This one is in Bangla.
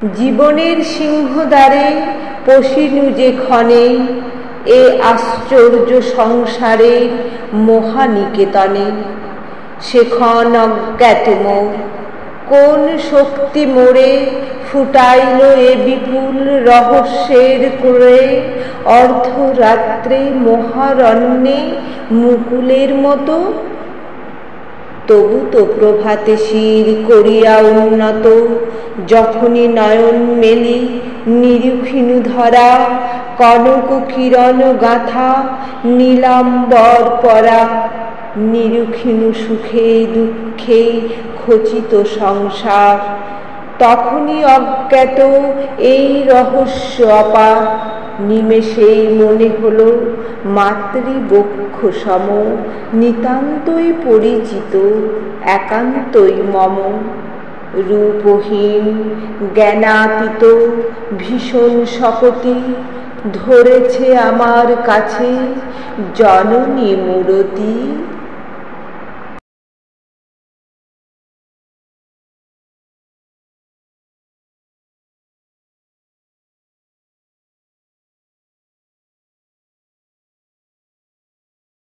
জীবনের সিংহদ্বারে পশিনু যে ক্ষণে, এ আশ্চর্য সংসারের মহানিকেতনে। সেক্ষণ অজ্ঞাত মোর, কোন শক্তি মোরে ফুটাইল এ বিপুল রহস্যের করে। অর্ধরাত্রে মহারণ্যে মুকুলের মতো, তবু তো প্রভাতে শির করিয়া উন্নত। যখনই নয়ন মেলি নিরুখিনু ধরা, কনক কিরণ গাঁথা নীলাম্বর পরা। নিরুখিনু সুখে দুঃখে খচিত সংসার, তখনই অজ্ঞাত এই রহস্য অপার। নিমেষেই মনে হলো মাতৃবক্ষ সম, নিতান্তই পরিচিত একান্তই মম। রূপহীন জ্ঞানাতীত ভীষণ শকতি, ধরেছে আমার কাছে জননী মূরতি।